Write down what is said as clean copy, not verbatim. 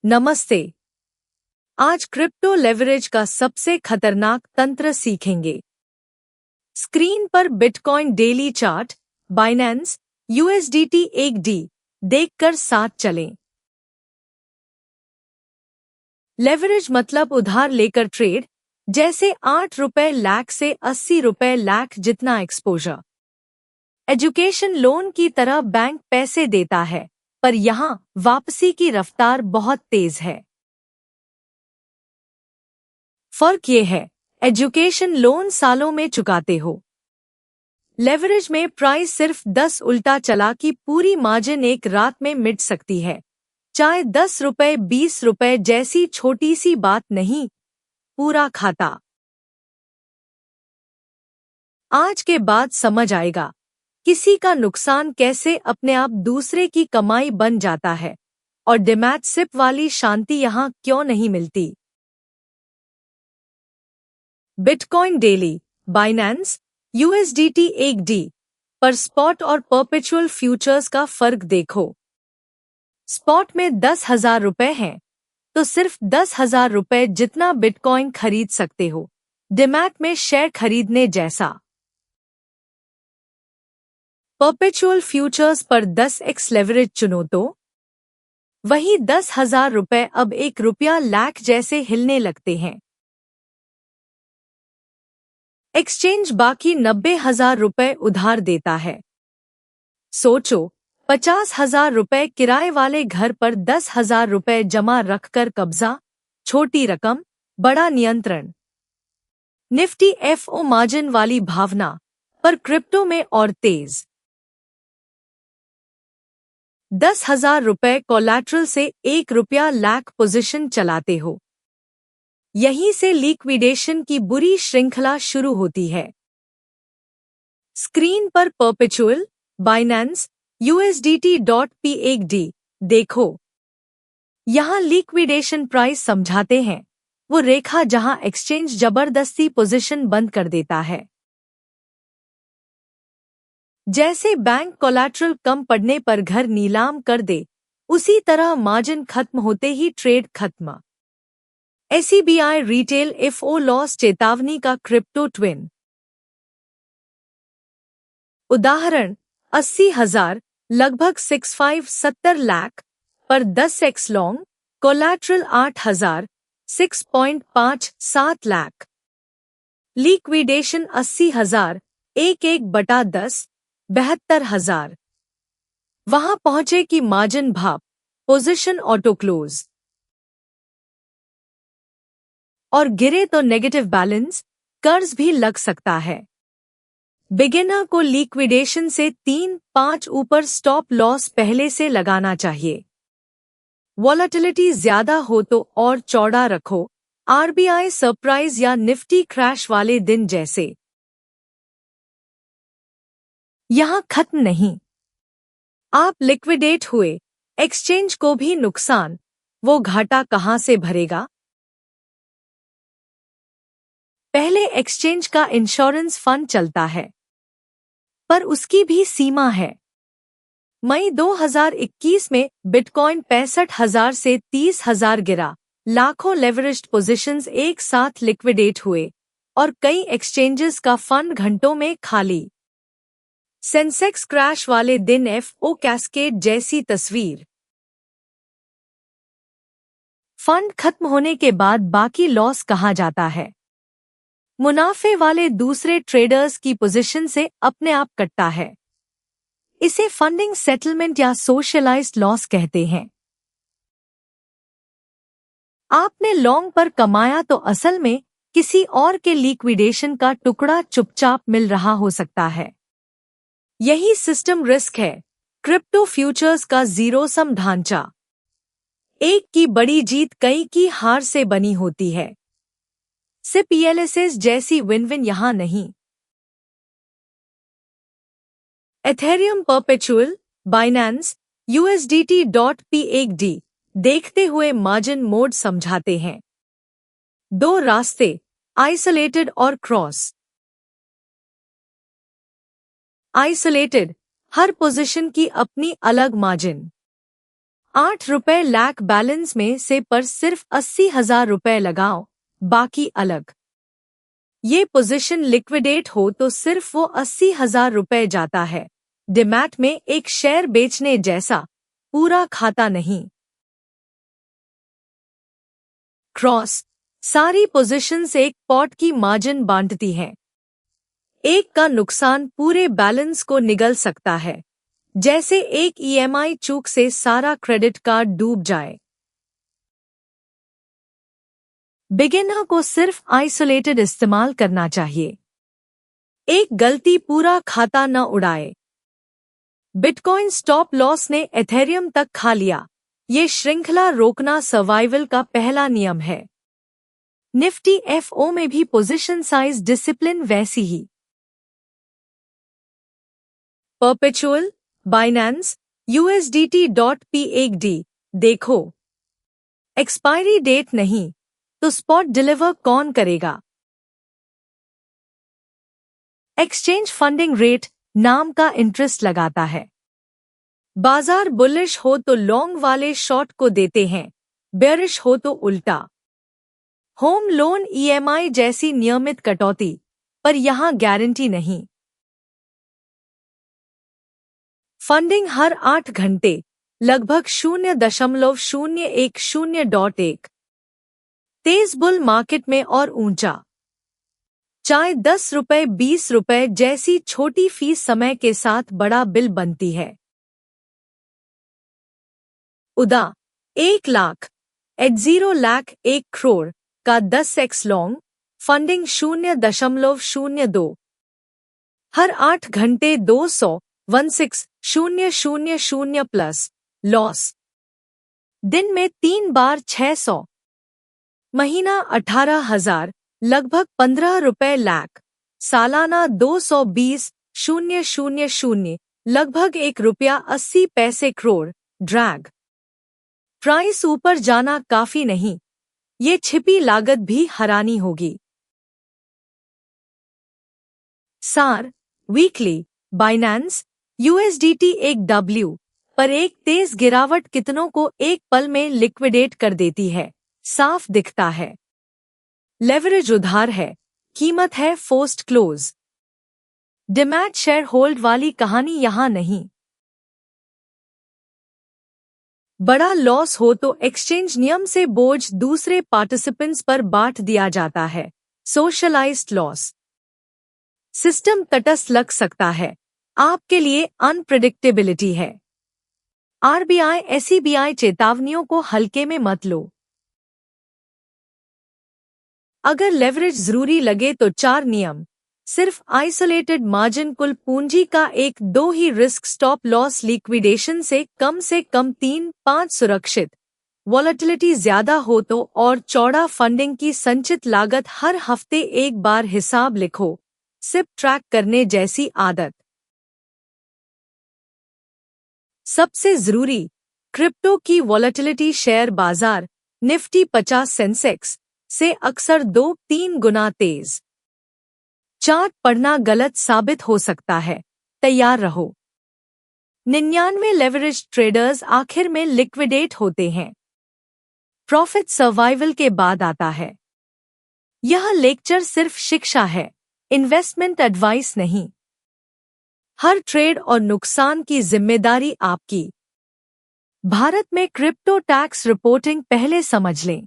नमस्ते। आज crypto leverage का सबसे खतरनाक तंत्र सीखेंगे। स्क्रीन पर bitcoin daily chart, Binance, USDT एक डी देखकर साथ चलें। लेवरेज मतलब उधार लेकर ट्रेड, जैसे 8 रुपए लाख से 80 रुपए लाख जितना एक्सपोजर। एजुकेशन लोन की तरह बैंक पैसे देता है, पर यहाँ वापसी की रफ्तार बहुत तेज है। फर्क ये है, एजुकेशन लोन सालों में चुकाते हो। लेवरेज में प्राइस सिर्फ 10 उल्टा चला कि पूरी मार्जिन एक रात में मिट सकती है। चाहे 10 रुपए 20 रुपए जैसी छोटी सी बात नहीं, पूरा खाता। आज के बाद समझ आएगा किसी का नुकसान कैसे अपने आप दूसरे की कमाई बन जाता है, और डिमैट सिप वाली शांति यहाँ क्यों नहीं मिलती। बिटकॉइन डेली, बाइनेंस, यूएसडीटी एक डी पर स्पॉट और परपेचुअल फ्यूचर्स का फर्क देखो। स्पॉट में 10,000 रुपए हैं, तो सिर्फ 10,000 रुपए जितना बिटकॉइन खरीद सकते हो। डिमैट में शेयर खरीदने जैसा। परपेचुअल फ्यूचर्स पर 10x लेवरेज चुनो तो वही 10,000 रुपए अब 1 रुपया लाख जैसे हिलने लगते हैं। एक्सचेंज बाकी 90,000 रुपए उधार देता है। सोचो, 50,000 रुपए किराए वाले घर पर 10,000 रुपए जमा रखकर कब्जा, छोटी रकम, बड़ा नियंत्रण। निफ्टी एफओ मार्जिन वाली भावना, पर क्रिप्टो में और तेज। 10,000 रुपए कोलैटरल से 1 रुपया लाख पोजीशन चलाते हो। यहीं से लिक्विडेशन की बुरी श्रृंखला शुरू होती है। स्क्रीन पर परपेचुअल, बाइनेंस, USDT.P1D देखो। यहाँ लिक्विडेशन प्राइस समझाते हैं, वो रेखा जहां एक्सचेंज जबरदस्ती पोजीशन बंद कर देता है। जैसे बैंक कोलैटरल कम पड़ने पर घर नीलाम कर दे, उसी तरह मार्जिन खत्म होते ही ट्रेड खत्म। SEBI रिटेल एफओ लॉस चेतावनी का क्रिप्टो ट्विन। उदाहरण 80,000 लगभग 65-70 लाख पर 10x long, collateral 8,000 6.57 lakh. Liquidation 80,000 1/10 72,000। वहां पहुंचे कि मार्जिन भाप, पोजीशन ऑटो क्लोज। और गिरे तो नेगेटिव बैलेंस, कर्ज भी लग सकता है। बिगिनर को लिक्विडेशन से 3-5 ऊपर स्टॉप लॉस पहले से लगाना चाहिए। वॉलेटिलिटी ज्यादा हो तो और चौड़ा रखो, RBI सरप्राइज या निफ्टी क्रैश वाले दिन जैसे। यहां खत्म नहीं। आप लिक्विडेट हुए, एक्सचेंज को भी नुकसान, वो घाटा कहां से भरेगा? पहले एक्सचेंज का इंश्योरेंस फंड चलता है, पर उसकी भी सीमा है। मई 2021 में बिटकॉइन 65,000 से 30,000 गिरा, लाखों लेवरेज्ड पोजीशंस एक साथ लिक्विडेट हुए, और कई एक्सचेंजेस का फंड घंटों में खाली। सेंसेक्स क्रैश वाले दिन एफओ कैस्केड जैसी तस्वीर। फंड खत्म होने के बाद बाकी लॉस कहा जाता है। मुनाफे वाले दूसरे ट्रेडर्स की पोजीशन से अपने आप कटता है। इसे फंडिंग सेटलमेंट या सोशलाइज्ड लॉस कहते हैं। आपने लॉन्ग पर कमाया तो असल में किसी और के लिक्विडेशन का टुकड़ा चुपचाप मिल रहा हो सकता है। यही सिस्टम रिस्क है, क्रिप्टो फ्यूचर्स का जीरो सम ढांचा। एक की बड़ी जीत कई की हार से बनी होती है। CPLSS जैसी विन विन यहां नहीं। एथेरियम परपेचुअल, बाइनेंस, USDT.P1D देखते हुए मार्जिन मोड समझाते हैं। दो रास्ते, आइसोलेटेड और क्रॉस। आइसोलेटेड, हर पोजीशन की अपनी अलग मार्जिन। ₹8 लाख बैलेंस में से पर सिर्फ 80,000 रुपए लगाओ, बाकी अलग। ये पोजीशन लिक्विडेट हो तो सिर्फ वो 80,000 रुपए जाता है। डिमैट में एक शेयर बेचने जैसा, पूरा खाता नहीं। क्रॉस, सारी पोजीशंस एक पॉट की मार्जिन बांटती हैं। एक का नुकसान पूरे बैलेंस को निगल सकता है, जैसे एक ईएमआई चूक से सारा क्रेडिट कार्ड डूब जाए। बिगिनर को सिर्फ आइसोलेटेड इस्तेमाल करना चाहिए। एक गलती पूरा खाता न उड़ाए। बिटकॉइन स्टॉप लॉस ने एथेरियम तक खा लिया। ये श्रृंखला रोकना सर्वाइवल का पहला नियम है। निफ्टी एफओ में भी पोजीशन साइज डिसिप्लिन वैसी ही। परपेचुअल, बाइनेंस, USDT.PAD देखो। एक्सपायरी डेट नहीं तो स्पॉट डिलीवर कौन करेगा? एक्सचेंज फंडिंग रेट नाम का इंटरेस्ट लगाता है। बाजार बुलिश हो तो लॉन्ग वाले शॉर्ट को देते हैं, बेयरिश हो तो उल्टा। होम लोन ईएमआई जैसी नियमित कटौती, पर यहां गारंटी नहीं। फंडिंग हर 8 घंटे, लगभग 0.010.1। तेज बुल मार्केट में और ऊंचा। चाहे ₹10, ₹20 जैसी छोटी फीस समय के साथ बड़ा बिल बनती है। उदा 1 लाख, 0 लाख 1 करोड़ का 10x लॉन्ग, फंडिंग 0.02। हर 8 घंटे 216,000 प्लस लॉस। दिन में 3 बार 600। महीना 18,000, लगभग ₹15 लाख। सालाना 220,000, लगभग ₹1.80 करोड़। ड्रैग प्राइस ऊपर जाना काफी नहीं, ये छिपी लागत भी हरानी होगी। सार, वीकली, बाइनेंस, USDT एक W पर एक तेज गिरावट कितनों को एक पल में लिक्विडेट कर देती है, साफ दिखता है। लेवरेज उधार है, कीमत है forced close. Demat share hold वाली कहानी यहां नहीं। बड़ा लॉस हो तो एक्सचेंज नियम से बोझ दूसरे पार्टिसिपेंट्स पर बांट दिया जाता है, सोशलाइज्ड लॉस। सिस्टम तटस्थ लग सकता है, आपके लिए अनप्रेडिक्टेबिलिटी है। RBI SEBI चेतावनियों को हल्के में मत लो। अगर लेवरेज जरूरी लगे तो 4 नियम, सिर्फ आइसोलेटेड मार्जिन, कुल पूंजी का 1-2 ही रिस्क, स्टॉप लॉस, लिक्विडेशन से कम 3-5 सुरक्षित, वॉलेटिलिटी ज्यादा हो तो और चौड़ा, फंडिंग की संचित लागत, हर हफ्ते एक बार हिसाब लिखो, सिप ट्रैक करने जैसी आदत। सबसे जरूरी, क्रिप्टो की वॉलेटिलिटी, शेयर बाजार निफ्टी 50 सेंसेक्स से अक्सर 2-3 गुना तेज। चार्ट पढ़ना गलत साबित हो सकता है, तैयार रहो। 99 लेवरेज ट्रेडर्स आखिर में लिक्विडेट होते हैं। प्रॉफिट सर्वाइवल के बाद आता है। यह लेक्चर सिर्फ शिक्षा है, इन्वेस्टमेंट एडवाइस नहीं। हर ट्रेड और नुकसान की जिम्मेदारी आपकी। भारत में क्रिप्टो टैक्स रिपोर्टिंग पहले समझ लें।